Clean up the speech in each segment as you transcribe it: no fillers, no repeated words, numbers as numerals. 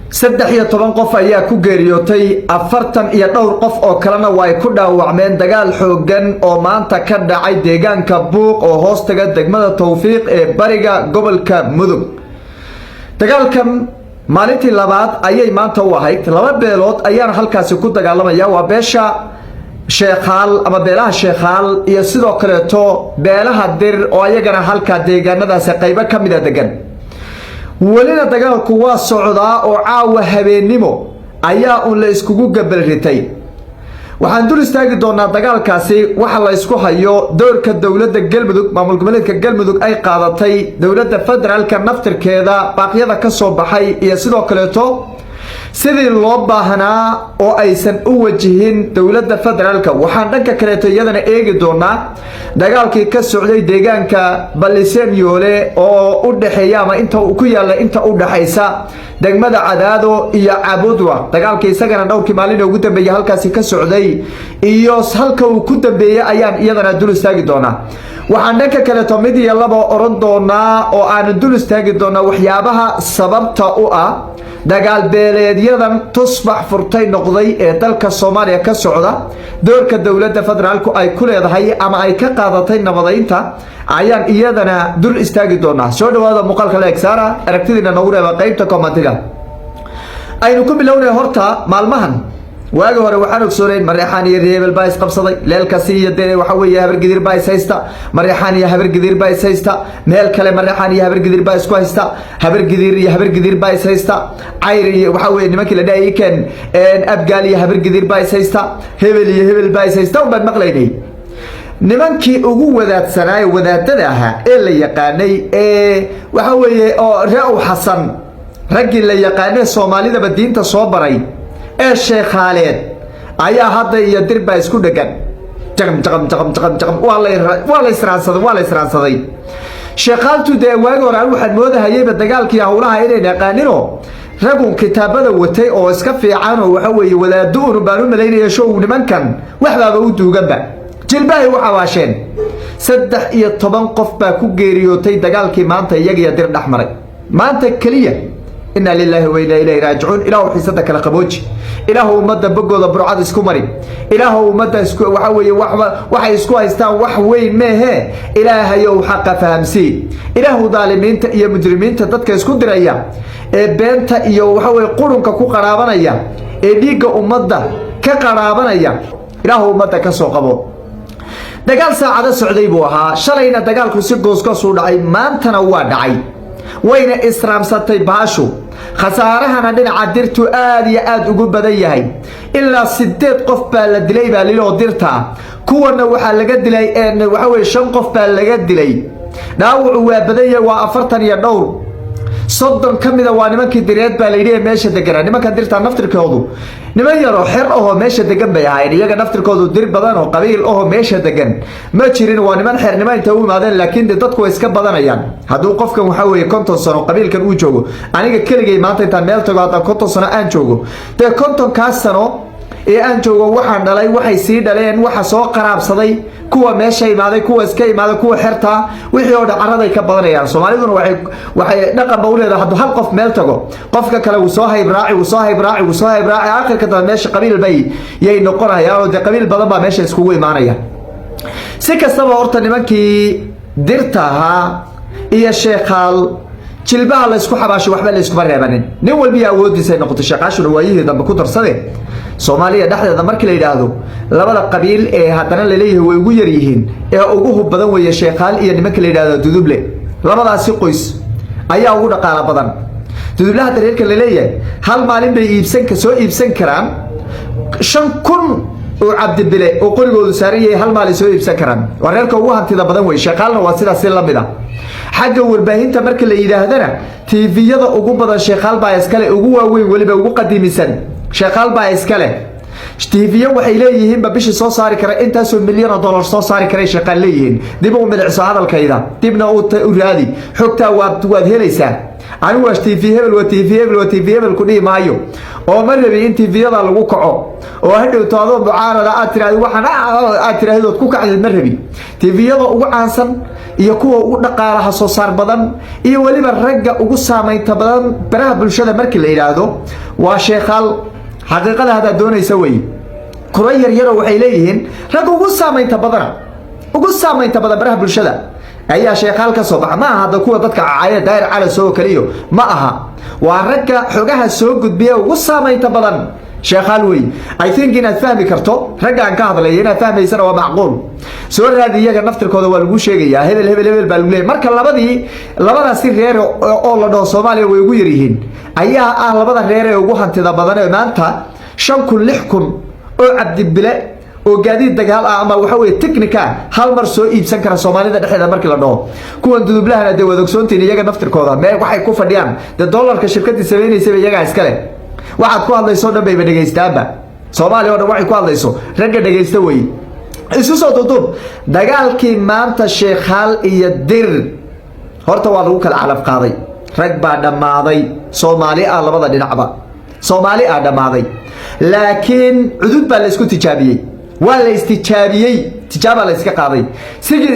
saddex iyo toban qof ayaa ku geeriyootay 42 qof oo kalena way ku dhaawacmeen dagaal xoogan oo maanta ka dhacay deegaanka Buuq oo hoostaga degmada Tawfiiq ee bariga gobolka Mudug. dagaalkan maalintii labaad ayay maanta u ahayd, laba beelood ayaan halkaasi ku dagaalamaya, waa beesha Sheekhaal ama beelaha Sheekhaal iyo sidoo kaleeto beelaha Dir oo ayagana halka deegaanadaas qayb ka mid ah degan. walina dagaalku waa socdaa oo caawa habeenimo ayaa la iskugu gabalritay. waxaan dul istaagi doonaa dagaalkaasi waxa la isku hayo doorka dawladda Galmudug maamul goboleedka Galmudug ay qaadatay dawladda federaalka naftirkeeda baaqyada ka soo baxay iyo sidoo kaleeto sidii loo baahnaa oo aysan u wajihin dawladda federaalka. waxaan dhanka kaleeto iyadana eegi doonaa dagaalkii ka socday deegaanka Baliseen Yoole oo u dhaxeeya ama inta uu ku yaala inta u dhaxaysa degmada Cadaado iyo Cabudwa. dagaalkii isagana dhowrkii maalin ugu dambeeyay halkaasi ka socday iyo halka uu ku dambeeyay ayaan iyadana dul istaagi doonaa. waxaan dhanka kaleeto mid iyo laba oran doonaa oo aan dul istaagi doonaa waxyaabaha sababta u ah dagaal beeleedyadan tusbax furtay noqday ee dalka Soomaaliya ka socda, doorka dawladda federaalku ay ku leedahay ama ay ka qaadatay nabadeynta ayaan iyadana dul istaagi doonaa. soo dhawaada muuqaalka la eegsaara aragtidiina nagu reeba qaybta commentiga. aynu ku bilownay horta maalmahan waagi hore waxaan ogsoonayn Mareexaan iyo Reebel baa isqabsaday, leelkaasi iyo dee waxa weeye Habargidir baa is haysta, Mareexaan iyo Habargidir baa is haysta, meel kale Mareexaan iyo Habargidir baa isku haysta, Habargidir iyo Habargidir baa is haysta, Cayr iyo waxa weeye nimankii la dhaayay kan Abgaal iyo Habargidir baa is haysta, Hebel iyo Hebel baa is haysta oo baan maqlaynay. nimankii ugu wadaadsanay wadaadada ahaa ee la yaqaanay waxa weeye oo Raaw Xasan ragii la yaqaanay Soomaalida diinta soo baray ee Sheekhaaleed ayaa hadda iyo Dir baa isku dhagan jaqam waa la israansaday. Sheekhaaltu dee waagi hore waxaan moodahayay dagaalkii hawlaha inay yaqaanino ragun kitaabada watay oo iska fiican oo waxa weeye wadaadu u baan u maleynaya show nimankan waxbaaba u duuganba jilbahay waxa waasheen 13 qof baa ku geeriyootay dagaalkii maanta iyaga Dir dhaxmaray maanta kaliya. inna lillahi wa inna ilayhi raaji'uun. ilaahu xiisada kala qabooji, ilaahu ummadda bogooda burcad isku mari, ilaahu ummadda isku waxa weeye waxay isku haystaan wax weyn meehe, ilaahayow xaqa fahamsi, ilaahu daalimiinta iyo mujrimiinta dadka isku diraya ee beenta iyo waxa weeye qurunka ku qaraabanaya ee dhiiga ummadda ka qaraabanaya, ilaahu ummadda ka soo qabo. dagaal saacada socday buu ahaa, shalayna dagaalku si goosgoos u dhacay, maantana waa dhacay, wayna israamsatay baashu. khasaarahana dhinaca Dirtu aad iyo aad ugu badan yahay, ilaa 8 qof baa la dilay baa liloo Dirta, kuwana waxa laga dilay waxa weeye 5 qof baa laga dilay. dhaawacu waa badan yahay, waa 40 iyo dhowr 30 kamida waa nimankii Direed baa la yidhi meesha degan. nimanka Dirta naftirkoodu niman yar oo xir oo meesha degan bay ahaayeen, iyaga naftirkoodu Dir badan oo qabiil oo meesha degan ma jirin, waa niman xirnimo inta u imaadeen, laakiin dadku way iska badanayaan. hadduu qofkan waxa weeye 50 sano qabiilkan uu joogo, aniga keligay maanta intaan meel tago haddaan 50 sano aan joogo, dee 50 kaas sano ee aan joogo waxaan dhalay waxay sii dhaleen waxa soo qaraabsaday kuwa meesha imaaday, kuwa iska imaaday, kuwa xirta wixii oo dhacaraday ka badanayaan. Soomaaliduna waxay dhaqan ba u leedahay hadduu hal qof meel tago qofka kale uu soo haybraaci aakhirka dambe meesha qabiil bay yay noqonayaan oo qabiil badan baa meesha iskugu imaanaya. si kastaba horta nimankii Dirta ahaa iyo Sheekhaal jilbaha la isku xabaasho waxba la isku reebanin, nin walba awoodiisa ay noqoto. Sheekhaashuna waayihii dambe ku darsadeen Soomaaliya dhexdeeda markii la yiraahdo labada qabiil ee haddana la leeyahay way ugu yar yihiin ee ugu badan weeye Sheekhaal iyo nimanka la yiraahdo Duduble. labadaasi qoys ayaa ugu dhaqaale badan. Dudublaha dareerka la leeyahay hal maalin bay soo iibsan karaan 5,000 oo Cabdibile oo qorigoodu saaran yahay hal maalin soo iibsan karaan. wareerka ugu hantida badan way Sheekhaalna waa sidaas la mid ah. xagga warbaahinta marka la yiraahdana TV-yada ugu badan Sheekhaal baa iskale, ugu waaweyn waliba ugu qadiimisan Sheekhaal baa iskale. TV-ya waxay leeyihiin bishii soo saari kara intaasoo milyan oo dollar soo saari kara Sheekhaal leeyihiin. dib u milicso hadalkayda, dibna u raadi xogta waad helaysaa. anigu waa TV hebel waa TV hebel waa TV hebel ku dhii maayo oo ma rabi in TV-yada lagu kaco oo hadhow taado mucaarada aad tiraahdo waxaan aad tiraahdo ku kacday ma rabi TV-yada ugu caansan iyo kuwa ugu dhaqaalaha soo saar badan iyo waliba ragga ugu saameynta badan baraha bulshada markii la yiraahdo waa sheekhaal xaqiiqada hada doonaysa way kuro yar waxay leeyihiin rag ugu saameynta badan baraha bulshada ayaa sheekhaal ka soo baxa ma aha hada kuwa dadka caayada daayir cala soo kaliyo ma aha waa ragga xogaha soo gudbiya ugu saameynta badan sheekhaal way I think inaad fahmi karto ragga aan ka hadlayo inaad fahmaysana waa macquul soo raadi iyaga naftirkooda waa lagu sheegayaa hebel baa lagu leeyahay marka labadaasi reer oo la dhaho Soomaaliya way ugu yar yihiin ayaa ah labada reer ee ugu hantida badan ee maanta 5,000 oo cabdi bile oo gaadiid dagaal ah ama waxa weeye technica hal mar soo iibsan kara Soomaalida dhexdeeda markii la dhaho kuwan dudublahana de wada ogsoontiin iyaga naftirkooda waxay ku fadhiyaan dollarka shirkadii sameynaysa iyaga iska leh waxaad ku hadlayso dhan bay dhageystaaba Soomaaliya oo dhan waxay ku hadlayso ragga dhageysta way isu soo dudub dagaalkii maanta sheekhaal iyo dir horta waa lagu kala calaf qaaday rag baa dhamaaday Soomaaliya labada dhinacba Soomaaliya dhamaaday laakiin cudud baa la isku tijaabiyay waa la istijaabiyay tijaaba la iska qaaday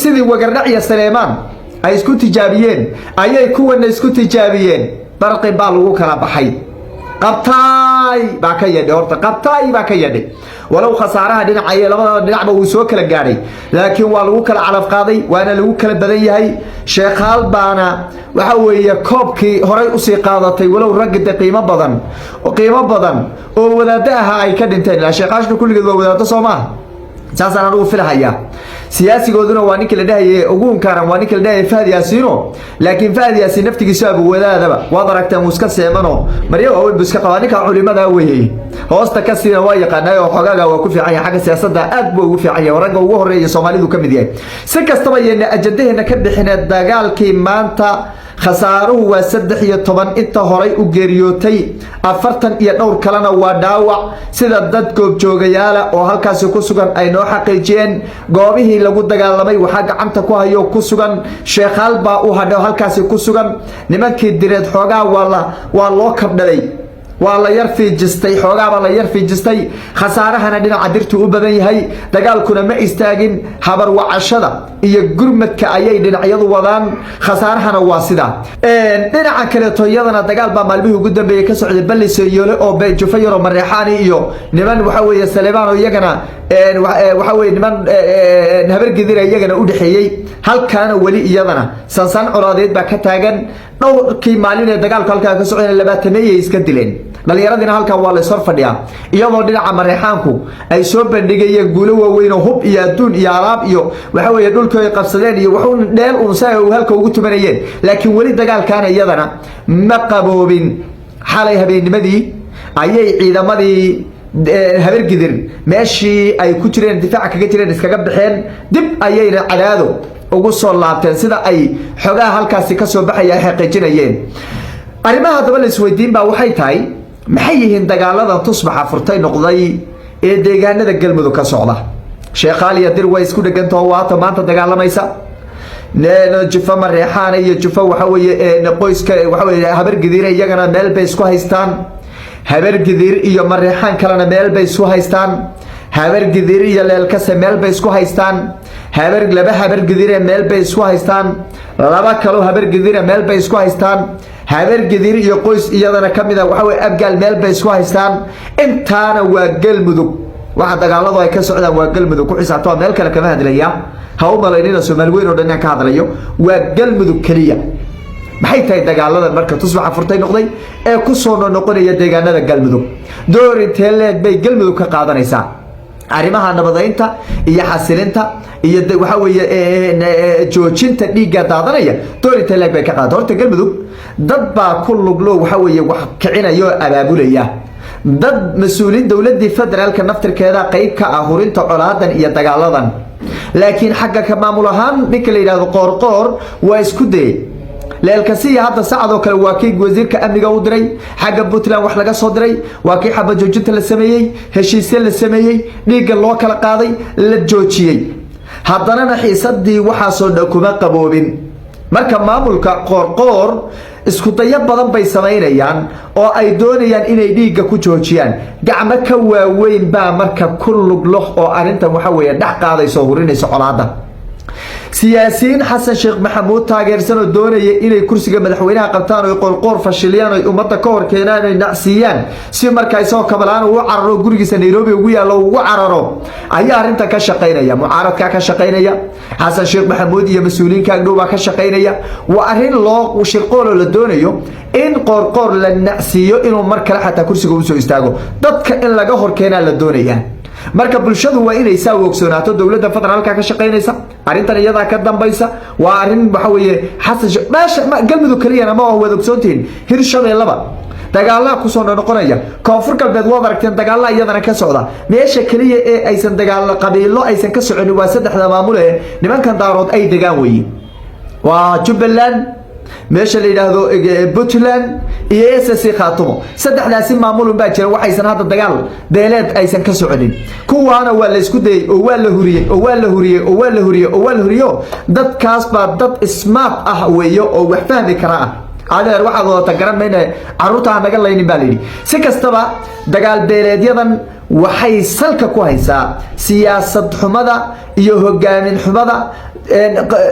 sidii Wagardhac iyo Saleemaan ay isku tijaabiyeen ayay kuwana isku tijaabiyeen barqi baa lagu kala baxay qabtay baa ka yadhay horta qabtay baa ka yadhay walaw khasaaraha dhinacay labada dhinacba uu soo kala gaaray laakiin waa lagu kala calaf qaaday waana lagu kala badan yahay sheekhaal baana waxa weeye koobkii horay u sii qaadatay walaw ragga qiimo badan oo wadaad ah ay ka dhinteen la sheekhaashna kulligeed waa wadaad Soomaaliya saasana lagu filayaa siyaasigooduna waa ninka la dhahay ugu kaaran waa ninka la dhahay Fahad Yaasiino laakiin Fahad Yaasiin naftigiisa abu wadaadaba waa aragtaan uu iska seemano mariyo oo iska qaba ninka culimada weeyay hoosta ka sii waa yaqaanay oo xogaaga waa ku fiican yahay xagga siyaasadda aad buu ugu fiican yahay ragga ugu horeeyay Soomaalidu ka mid yahay si kastaba yeena ajandaheena ka bixinay dagaalkii maanta khasaaruhu waa 13 inta horay u geeriyootay 40 iyo dhowr kalena waa dhaawac sida dad goob joogayaal oo halkaas ku sugan ay noo xaqiijiyeen goobihii lagu dagaalamay waxa gacanta ku hayo ku sugan sheekhaal baa u hadho halkaas ku sugan nimankii direed xoogaa waa loo kabdhalay waa la yar fiijistay xoogaaba la yar fiijistay khasaarahana dhinaca dirtu u badan yahay dagaalkuna ma istaagin habar wacashada iyo gurmadka ayay dhinacyadu wadaan khasaarahana waa sida dhinaca kale tooyadana dagaal baa maalmihii ugu dambeeyay ka socday Balliseeyole oo Jufayro Mareexaani iyo niman waxa weeye Saleemaan oo iyagana waxa weeye niman habar gidir iyagana u dhaxeeyay halkaana wali iyadana sansan curaadeed baa ka taagan dhowrkii maalin ee dagaalku halka ka socday 20 ay iska dileen dhalinyaradina halkan waa la soo fadhiyaa iyadoo dhinaca Mareexaanku ay soo bandhigayeen guulo waaweyn oo hub iyo adduun iyo alaab iyo waxa weeye dhulka ay qabsadeen iyo wuxuu dheel uu saay halka ugu tumanayeen laakiin wali dagaalkan iyadana ma qaboobin xalay habeennimadii ayay ciidamadii habar gidir meeshii ay ku jireen difaac kaga jireen iskaga baxeen dib ayayna cadaado ugu soo laabteen sida ay xogaha halkaas ka soo baxaya xaqiijinayeen arimaha daba la isweydiin baa waxay tahay maxay yihiin dagaalada tusbaxa furtay noqday ee deegaanada Galmudug ka socda sheekhaal iyo dir way isku dhagantoo waata maanta dagaalamaysa Jufa Mareexaan iyo Jufa waxa weeye qoyska waxa weeye habar gidir iyagana meel bay isku haystaan habar gidir iyo Mareexaan kalena meel bay isku haystaan habar gidir iyo leelkase meel bay isku haystaan laba habar gidir meel bay isku haystaan laba kale habar gidir meel bay isku haystaan habar gidir iyo qoys iyadana kamid ah waxa weeye abgaal meel bay isku haystaan intaana waa Galmudug waxa dagaaladu ay ka socdaan waa Galmudug ku xisaabtoo meel kale kama hadlaya ha u malaynina Soomaaliyeed oo dhan ka hadlayo waa Galmudug kaliya maxay tahay dagaalada marka tusbaxa furtay noqday ee ku soo noqonaya deegaanada Galmudug door intee leeg bay Galmudug ka qaadanaysaa arrimaha nabadaynta iyo xasilinta iyo waxa weeye joojinta dhiiga daadanaya door intee leeg bay ka qaadan horta Galmudug dad baa ku luglo waxa weeye wax kicinayo abaabulaya dad mas'uuliin dawladda federaalka naftirkeeda qayb ka ah hurinta colaadan iyo dagaaladan laakiin xagga ka maamul ahaan ninka la yiraahdo qoorqoor waa isku day leelkasiya hadda saacado kale waa kii wasiirka amniga u diray xagga Puntland wax laga soo diray waa kii xabad joojinta la sameeyay heshiisyo la sameeyay dhiiga loo kala qaaday la joojiyay haddana xiisadii waxa soo dhakuma qaboobin marka maamulka qoorqoor isku dayo badan bay sameynayaan oo ay doonayaan inay dhiigga ku joojiyaan gacmo ka waaweyn baa marka ku lug leh oo arintan waxa weeye dhax qaadayso hurinayso colaada siyaasiyiin xasan sheekh maxamuud taageersan oo doonaya inay kursiga madaxweynaha qabtaan oo qorqor fashiliyaan oo ummadda ka hor keenaan ay nacsiiyaan si marka ay soo kabalaan uu cararo gurigiisa Nairobi ugu yaalo ugu cararo ayaa arinta ka shaqeynaya mucaaradka ka shaqeynaya xasan sheekh maxamuud iyo mas'uuliyiinka agdhow ka shaqeynaya waa arin loo shirqool la doonayo in qorqor la nacsiiyo inuu markale xataa kursiga u soo istaago dadka in laga hor keenaa la doonaya marka bulshadu waa inay saa wogsoonaato dawladda federaalka ka shaqeynaysa arintan iyada ka dambaysa waa arin waxa weeye xasan baasha galmudug kaliya ma wada ogsoontiin hirshabeellaba dagaalada ku soo noqonaya koonfur galbeed waa aragteen dagaalada iyadana ka socda meesha kaliya ee aysan dagaal qabiilo aysan ka socon waa saddexda maamul ee nimankan daarood ay degaan weeyeen waa Jubbaland meesha la yiraahdo Puntland iyo SSC Khaatumo saddexdaasi maamul baa jira waxaysan hadda dagaal beeleed aysan ka soconin kuwaana waa la isku day oo waa la huriyay dadkaas baa dad smart ah weeyo oo wax fahmi kara adeer waxa wada garanayna caruurta naga laynin baa leeyahay si kastaba dagaal beeleedyadan waxay salka ku haysaa siyaasad xumada iyo hogaamin xumada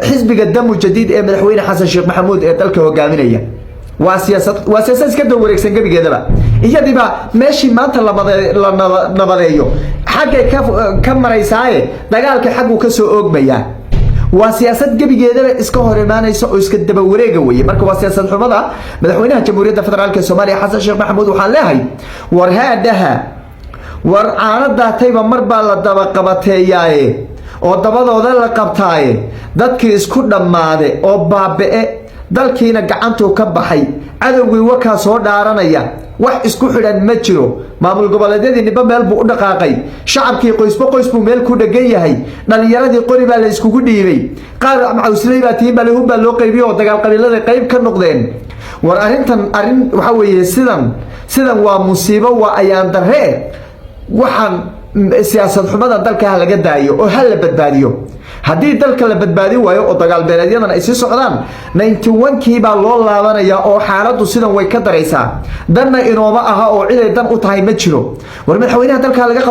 xisbiga damu jadiid ee madaxweyne xasan sheekh maxamuud ee dalka hogaaminaya waa siyaasad iska daba wareegsan gabigeedaba iyadiba meeshii maanta la nabadeeyo xagga ka maraysaaye dagaalka xaggu ka soo oogmaya waa siyaasad gabigeedaba iska hor imaanaysa oo iska daba wareega weeye marka waa siyaasad xumada madaxweynaha jamhuuriyadda federaalka Soomaaliya xasan sheekh maxamuud waxaan leeyahay war haadaha war aanada tayba marba la daba qabateeyay oo dabadooda la qabtaaye dadkii isku dhamaade oo baaba'e dalkiina gacantu ka baxay cadawgii waka soo dhaaranaya wax isku xidhan ma jiro maamul goboleedyadii niba meel buu u dhaqaaqay shacabkii qoys buu meel ku dhagan yahay dhalinyaradii qori baa la iskugu dhiibay qaar macawsley baa tiin baa loo qaybiyo oo dagaal qabiilada qayb ka noqdeen war arin waxa weeye sidan waa musiibo waa ayaan darre waxaan siyaasad xumada dalka laga daayo oo hal la badbaadiyo haddii dalka la badbaadi waayo oo dagaal beeleedyadan ay sii socdaan 91kii baa loo laabanaya oo xaaladdu sidan way ka daraysaa danna inooma aha oo cid ay dan u tahay ma jiro war madaxweynaha dalka laga qabto